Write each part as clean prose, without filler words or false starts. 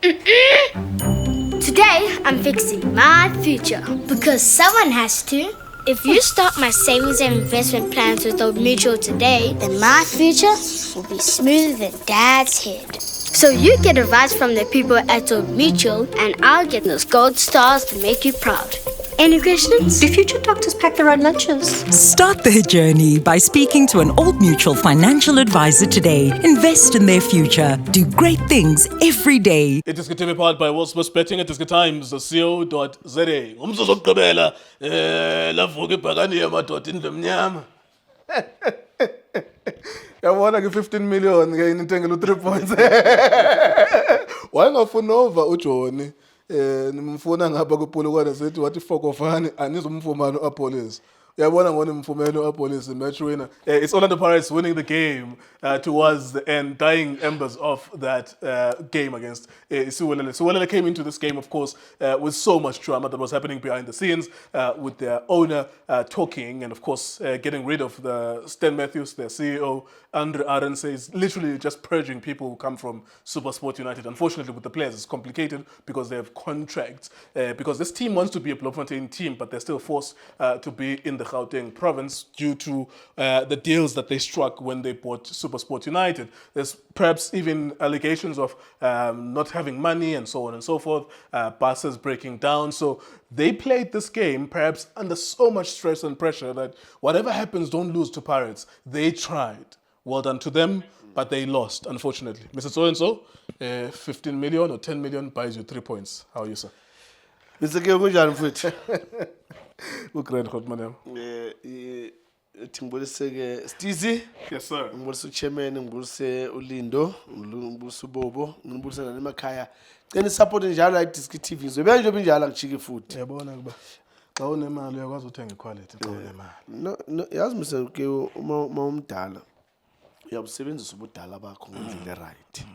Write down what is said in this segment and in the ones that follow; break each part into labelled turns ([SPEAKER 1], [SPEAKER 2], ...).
[SPEAKER 1] Today, I'm fixing my future because someone has to. If you start my savings and investment plans with Old Mutual today, then my future will be smoother than Dad's head. So you get advice from the people at Old Mutual, and I'll get those gold stars to make you proud. Any questions?
[SPEAKER 2] Do future doctors pack their own lunches?
[SPEAKER 3] Start their journey by speaking to an Old Mutual financial advisor today. Invest in their future. Do great things every day.
[SPEAKER 4] iDiskiTV powered by World Betting. iDiskiTimes.co.za. Umzuzu wokugqibela lavuka ibhakani yamadoda indlu emnyama. Yabona ke 15 million ke inintengela u3 points. Wayengafuna over uJohn. Nimfuna ngapha kuPolokwane sethi wathi fokofani anizumfumana uApollos. Uyabona ngone mfumelo uApollos match winner. It's Orlando Pirates winning the game towards the end, dying embers of that game against Siwelele. Siwelele came into this game, of course, with so much drama that was happening behind the scenes, with their owner talking and, of course, getting rid of the Stan Matthews, their CEO. Andre Arendse is literally just purging people who come from SuperSport United. Unfortunately, with the players, it's complicated because they have contracts. Because this team wants to be a Bloemfontein team, but they're still forced to be in the Gauteng province due to the deals that they struck when they bought SuperSport United. There's perhaps even allegations of not having money and so on and so forth, buses breaking down. So they played this game perhaps under so much stress and pressure that whatever happens, don't lose to Pirates. They tried. Well done to them, but they lost, unfortunately. Mr. So-and-so, 15 million or 10 million buys you 3 points. How are you, sir?
[SPEAKER 5] Mr. Kunjani mfuthu?
[SPEAKER 4] Great, hot madam.
[SPEAKER 5] Ngibulise ke Stizi.
[SPEAKER 4] Yes, sir.
[SPEAKER 5] Ngibulise uchairman, ngibulise uLindo, ngibulise uBobo, ngibulise nani emakhaya. Cela support njalo iDiskiTV. Ngizobe nje njalo ngijike futhi.
[SPEAKER 4] Yabona kuba xa unemali uyakwazi uthenga iquality xa unemali.
[SPEAKER 5] No, yazi Mr. ke uma umdala. Uyabusebenzisa ubudala bakho ngendlela right.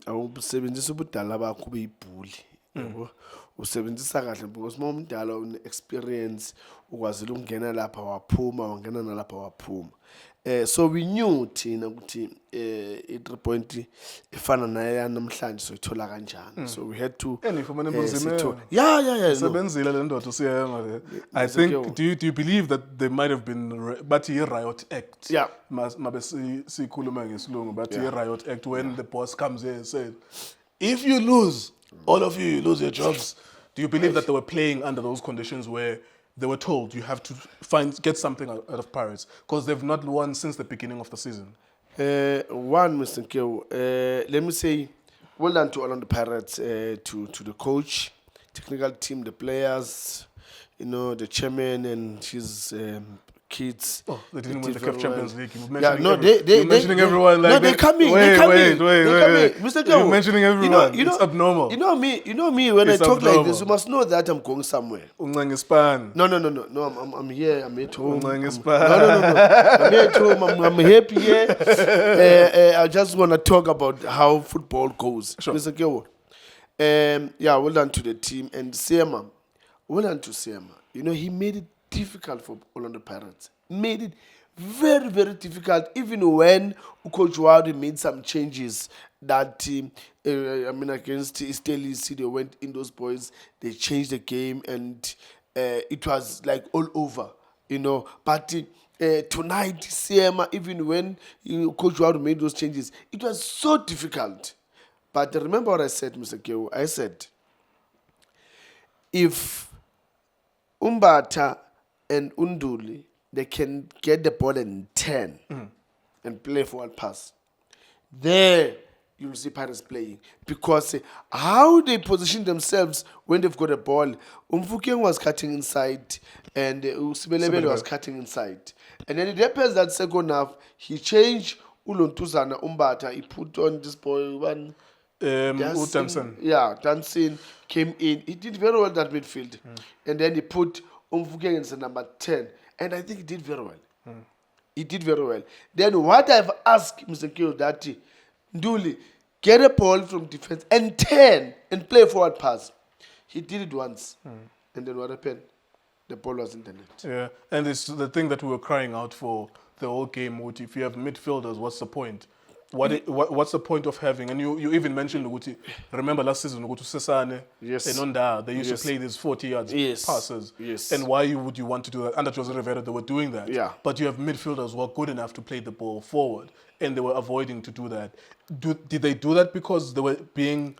[SPEAKER 5] Awubusebenzisa ubudala bakho ube yibhuli. Yabo. Usebenzisa kahle because uma umdala une experience ukwazile ukungena lapha waphuma wangena nalapha waphuma. So we knew thina ukuthi i3 point ifana naye namhlanje soyithola kanjani. So we had to
[SPEAKER 4] Nifumene bunzima.
[SPEAKER 5] Yeah.
[SPEAKER 4] Sebenzile le ndoda usiyema le. I think do you believe that there might have been but a riot act?
[SPEAKER 5] Yeah.
[SPEAKER 4] Mabe sikhuluma ngesilungu but a riot act when the boss comes here and said if you lose all of you lose your jobs. Do you believe that they were playing under those conditions where they were told you have to get something out of Pirates because they've not won since the beginning of the season?
[SPEAKER 5] One, Mr. Kyo, let me say, well done to Orlando Pirates, to the coach, technical team, the players, the chairman and his kids.
[SPEAKER 4] Oh, they didn't win the CAF Champions League.
[SPEAKER 5] You're
[SPEAKER 4] mentioning everyone like
[SPEAKER 5] they're coming.
[SPEAKER 4] Wait.
[SPEAKER 5] Mr. Kyo,
[SPEAKER 4] You're mentioning everyone. It's abnormal.
[SPEAKER 5] You know me. When I talk like this, you must know that I'm going somewhere.
[SPEAKER 4] No,
[SPEAKER 5] I'm here. I'm at home. No. I'm here at home. I'm happy here. I just want to talk about how football goes.
[SPEAKER 4] Sure.
[SPEAKER 5] Mr. Kyo, well done to the team and Seema. Well done to Seema. He made it difficult for Orlando Pirates. Made it very, very difficult, even when Coach Wadi made some changes that against Esteli City went in those boys, they changed the game and it was like all over, But tonight, Seema, even when Coach Wadi made those changes, it was so difficult. But remember what I said, Mr. Kyo? I said, if Umbata and Unduli, they can get the ball in 10 and play forward pass. There, you'll see Pirates playing. Because how they position themselves when they've got a ball, Umfukeng was cutting inside and Siwelele was cutting inside. And then it happens that second half, he changed Ulontuzana Umbata. He put on this boy, one
[SPEAKER 4] Danson.
[SPEAKER 5] Yeah, Danson came in. He did very well that midfield. And then he put Umfukeng as number 10. And I think he did very well. He did very well. Then what I've asked Mr. Kyo that Nduli, get a ball from defense and 10 and play forward pass. He did it once. And then what happened? The ball was in the net.
[SPEAKER 4] Yeah, and it's the thing that we were crying out for the whole game. If you have midfielders, what's the point? What's the point of having? And you even mentioned ukuthi, remember last season ukuthi Sesane
[SPEAKER 5] Yes.
[SPEAKER 4] and Onda, they used
[SPEAKER 5] Yes.
[SPEAKER 4] to play these 40 yards
[SPEAKER 5] Yes.
[SPEAKER 4] passes.
[SPEAKER 5] Yes.
[SPEAKER 4] And why would you want to do that? Under Jose Rivera, they were doing that.
[SPEAKER 5] Yeah.
[SPEAKER 4] But you have midfielders who are good enough to play the ball forward, and they were avoiding to do that. Did they do that because they were being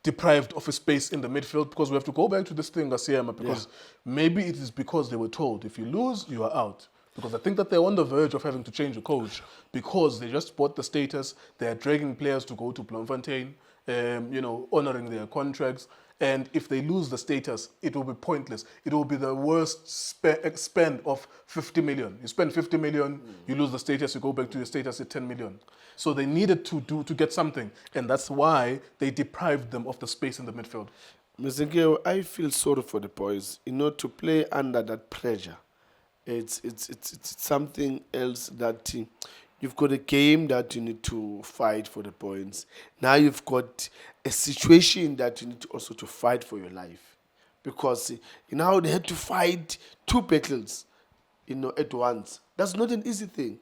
[SPEAKER 4] deprived of a space in the midfield? Because we have to go back to this thing, Siema, because maybe it is because they were told, if you lose, you are out. Because I think that they're on the verge of having to change a coach because they just bought the status. They're dragging players to go to Bloemfontein, honoring their contracts. And if they lose the status, it will be pointless. It will be the worst spend of 50 million. You spend 50 million, you lose the status, you go back to your status at 10 million. So they needed to get something. And that's why they deprived them of the space in the midfield.
[SPEAKER 5] Mr. Ngeo, I feel sorry for the boys. To play under that pressure. It's something else that you've got a game that you need to fight for the points. Now you've got a situation that you need to also to fight for your life, because now they had to fight two battles, at once. That's not an easy thing.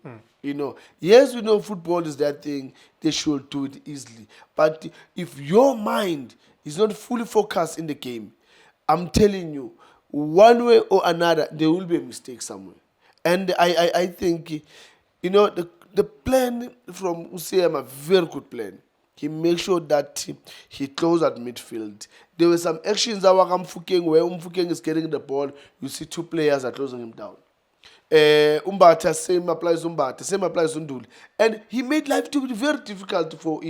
[SPEAKER 5] Yes, we know football is that thing. They should do it easily, but if your mind is not fully focused in the game, I'm telling you, one way or another, there will be a mistake somewhere. And I think, the plan from Usiam, a very good plan. He makes sure that he closes at midfield. There were some actions where Mfukeng is getting the ball. You see two players are closing him down. Umbata, same applies Umbata, same applies Undul. And he made life to be very difficult for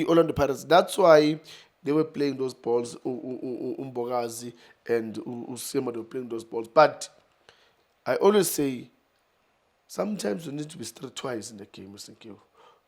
[SPEAKER 5] Orlando Pirates. That's why they were playing those balls, Umbogazi and Seema, they were playing those balls. But I always say, sometimes you need to be struck twice in the game, Mr. Nkeo.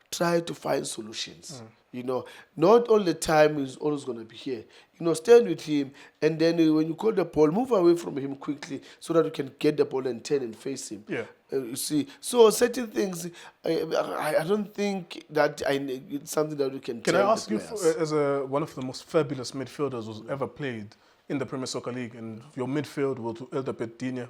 [SPEAKER 5] Try to find solutions. Not all the time is always going to be here. Stand with him, and then when you call the ball, move away from him quickly so that you can get the ball and turn and face him.
[SPEAKER 4] Yeah.
[SPEAKER 5] You see, so certain things, I don't think that it's something that we can.
[SPEAKER 4] Can I ask you, as one of the most fabulous midfielders who's ever played in the Premier Soccer League, and your midfield was Eldabet Dinya.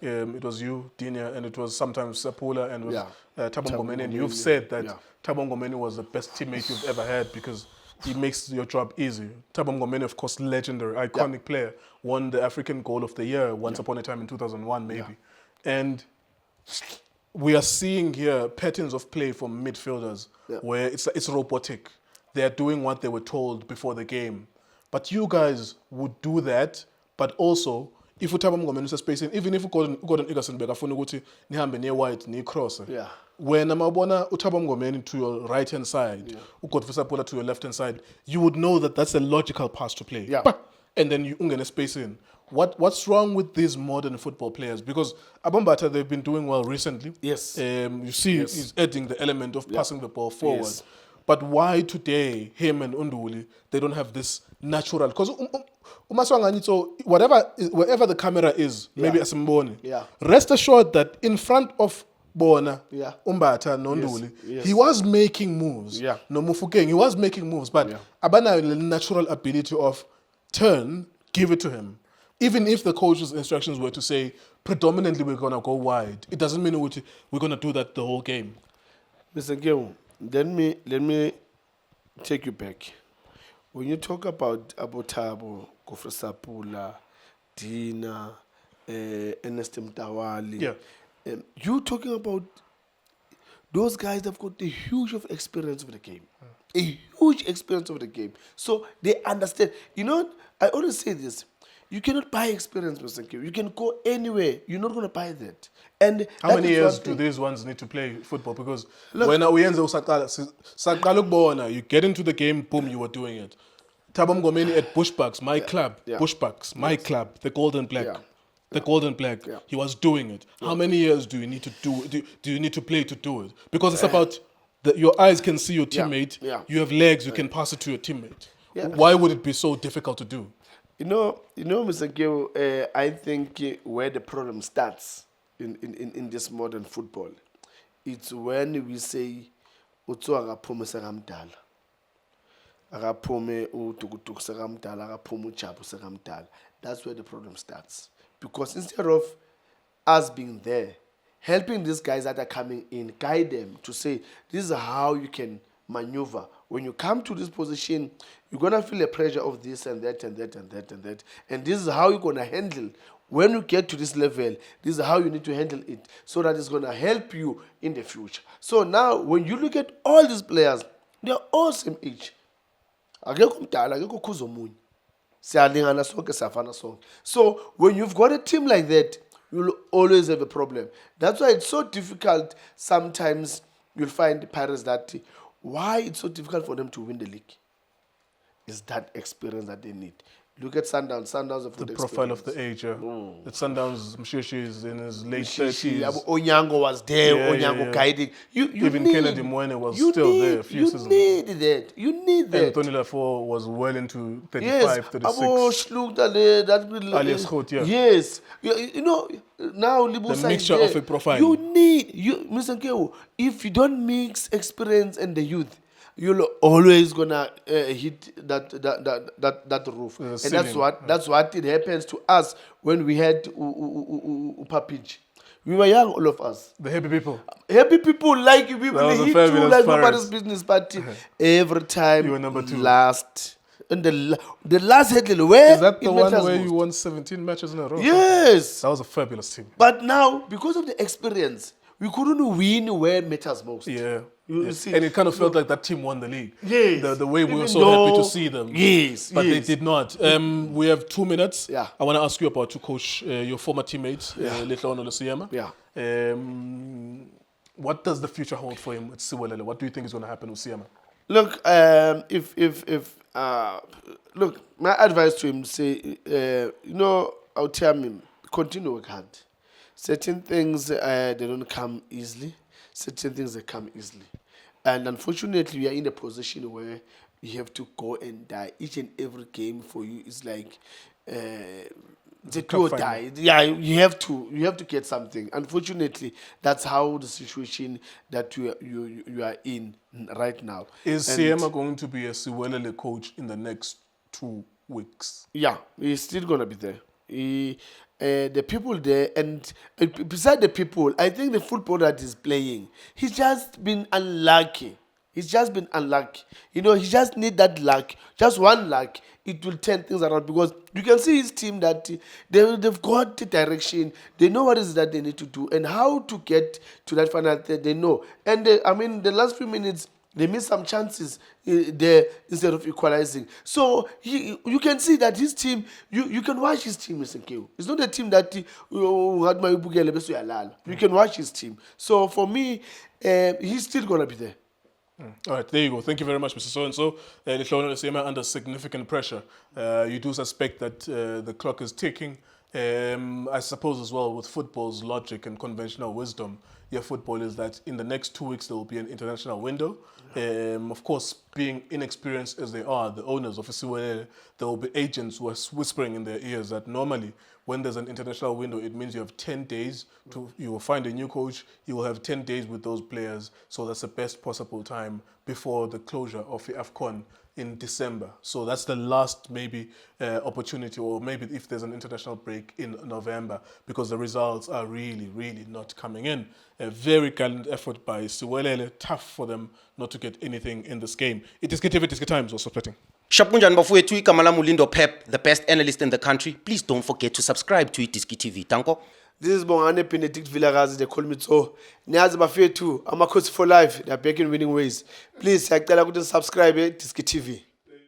[SPEAKER 4] Yeah. It was you, Dinya, and it was sometimes Sapula and with Thabo Ngomeni. And you've said that Thabo Ngomeni was the best teammate you've ever had because he makes your job easy. Thabo Ngomeni, of course, legendary, iconic player, won the African Goal of the Year once upon a time in 2001, maybe. And we are seeing here patterns of play from midfielders where it's robotic. They're doing what they were told before the game. But you guys would do that, but also, if you Thabo Ngomeni space, even if you got an Igasonberg, afuna ukuthi nihambe near white, near cross. When Amabona Thabo Ngomeni to your right hand side, Ugodvisa Pula to your left hand side, you would know that that's a logical pass to play. And then you ungene space in. What's wrong with these modern football players? Because Abambata, they've been doing well recently.
[SPEAKER 5] Yes.
[SPEAKER 4] You see, he's adding the element of passing the ball forward. Yes. But why today, him and Unduli, they don't have this natural? Because wherever the camera is, maybe as Mboni, rest assured that in front of Bona, Umbata, Nonduli, he was making moves. No Mufukeng, he was making moves, but Abana the natural ability of turn, give it to him. Even if the coach's instructions were to say, predominantly we're going to go wide, it doesn't mean we're going to do that the whole game.
[SPEAKER 5] Mr. Ngeo, let me take you back. When you talk about Thabo, Sapula, Dina, Ernest Mtawali, you're talking about those guys that have got a huge of experience of the game. A huge experience of the game. So they understand. I always say this. You cannot buy experience, Mr. Ngeo. You can go anywhere. You're not going to buy that. And
[SPEAKER 4] how many years do these ones need to play football? Because when you get into the game, boom, you were doing it. Thabo Ngomeni at Bushbucks, my club, Bushbucks, my club, the Golden Black. The Golden Black, he was doing it. How many years do you need to do you need to play to do it? Because it's about your eyes can see your teammate. You have legs, you can pass it to your teammate. Why would it be so difficult to do?
[SPEAKER 5] Mr. Ngeo, I think where the problem starts in this modern football, it's when we say utso akaphume sekamdala. Akaphume utukutuk sekamdala, akaphume uchabu sekamdala. That's where the problem starts. Because instead of us being there, helping these guys that are coming in, guide them to say, this is how you can maneuver. When you come to this position, you're going to feel the pressure of this and that and that and that and that. And this is how you're going to handle. When you get to this level, this is how you need to handle it so that it's going to help you in the future. So now, when you look at all these players, they're all same age. Akekho mdala, akekho khuza omunye. Siyalingana sonke, siyafana sonke. So when you've got a team like that, you'll always have a problem. That's why it's so difficult. Sometimes you'll find the Pirates that why it's so difficult for them to win the league is that experience that they need. Look at Sundowns. Sundowns have
[SPEAKER 4] The profile of the age, yeah. That Sundowns, Mshishi is in his late 30s.
[SPEAKER 5] Onyango was there,
[SPEAKER 4] Yeah,
[SPEAKER 5] Onyango
[SPEAKER 4] yeah.
[SPEAKER 5] guiding. You
[SPEAKER 4] Even
[SPEAKER 5] need,
[SPEAKER 4] Kennedy Mwene was
[SPEAKER 5] you
[SPEAKER 4] still
[SPEAKER 5] need,
[SPEAKER 4] there a few seasons.
[SPEAKER 5] You need that. You need that.
[SPEAKER 4] And Tony Lafort was well into 35,
[SPEAKER 5] Yes,
[SPEAKER 4] 36.
[SPEAKER 5] Alias
[SPEAKER 4] Holt, yeah.
[SPEAKER 5] Yes, you know now
[SPEAKER 4] The mixture of a profile.
[SPEAKER 5] You need Mr. Nkeo, if you don't mix experience and the youth, you're always gonna hit that roof, and
[SPEAKER 4] ceiling.
[SPEAKER 5] that's what it happens to us when we had Papij. We were young, all of us.
[SPEAKER 4] The happy people.
[SPEAKER 5] Happy people like you people,
[SPEAKER 4] That was
[SPEAKER 5] they
[SPEAKER 4] a
[SPEAKER 5] hit
[SPEAKER 4] fabulous
[SPEAKER 5] you like
[SPEAKER 4] Pirates.
[SPEAKER 5] nobody's business. But every time
[SPEAKER 4] You were number 2.
[SPEAKER 5] last. And the last headline, where
[SPEAKER 4] Is that the
[SPEAKER 5] it
[SPEAKER 4] one
[SPEAKER 5] matters
[SPEAKER 4] where
[SPEAKER 5] most.
[SPEAKER 4] you won 17 matches in a row?
[SPEAKER 5] Yes.
[SPEAKER 4] That was a fabulous team.
[SPEAKER 5] But now, because of the experience, we couldn't win where matters most.
[SPEAKER 4] Yeah.
[SPEAKER 5] You
[SPEAKER 4] Yes.
[SPEAKER 5] see.
[SPEAKER 4] And it kind of felt like that team won the league.
[SPEAKER 5] Yes.
[SPEAKER 4] The way we were
[SPEAKER 5] Even
[SPEAKER 4] so happy
[SPEAKER 5] though-
[SPEAKER 4] to see them.
[SPEAKER 5] Yes,
[SPEAKER 4] But
[SPEAKER 5] yes.
[SPEAKER 4] they did not. We have 2 minutes.
[SPEAKER 5] Yeah.
[SPEAKER 4] I want to ask you about to coach your former teammate, Lehlohonolo Seema.
[SPEAKER 5] Yeah.
[SPEAKER 4] What does the future hold for him at Siwelele? What do you think is going to happen with Seema?
[SPEAKER 5] Look, look, my advice to him, say, I'll tell him, continue work hard. Certain things, they don't come easily. Certain things, they come easily. And unfortunately, we are in a position where you have to go and die. Each and every game for you is like, the do or
[SPEAKER 4] cup
[SPEAKER 5] die. Yeah, you have to get something. Unfortunately, that's how the situation that you are in right now.
[SPEAKER 4] Is
[SPEAKER 5] And
[SPEAKER 4] Seema going to be a Siwelele coach in the next 2 weeks?
[SPEAKER 5] yeah, he's still gonna be there. The people there, and beside the people, I think the football that he's playing, he's just been unlucky. He's just been unlucky. You know, he just need that luck, just one luck. It will turn things around because you can see his team that they've got the direction. They know what is that they need to do and how to get to that final third. They know. And the last few minutes, they missed some chances there instead of equalizing. So you can see that his team, you can watch his team, Mr. Nkeo. It's not a team that you can watch his team. So for me, he's still going to be there.
[SPEAKER 4] All right, there you go. Thank you very much, Mr. So-and-so. Lehlohonolo Seema under significant pressure. You do suspect that the clock is ticking. I suppose as well with football's logic and conventional wisdom, your football is that in the next 2 weeks there will be an international window. Of course, being inexperienced as they are, the owners of Siwelele, there will be agents who are whispering in their ears that normally when there's an international window, it means you have 10 days you will find a new coach, you will have 10 days with those players, so that's the best possible time before the closure of the AFCON in December. So that's the last maybe opportunity, or maybe if there's an international break in November, because the results are really, really not coming in. A very gallant effort by Siwelele, tough for them not to get anything in this game. iDiskiTV, iDiski Times also splitting.
[SPEAKER 6] Shapunjan bafowethu igama lami uLindo Pep, the best analyst in the country. Please don't forget to subscribe to iDiskiTV. Danko.
[SPEAKER 5] This is Bongane Benedict Vilakazi, they call me Tso. Niyazi bafethu, amakhosi for life, they are back in winning ways. Please, siyacela ukuthi subscribe iDiskiTV.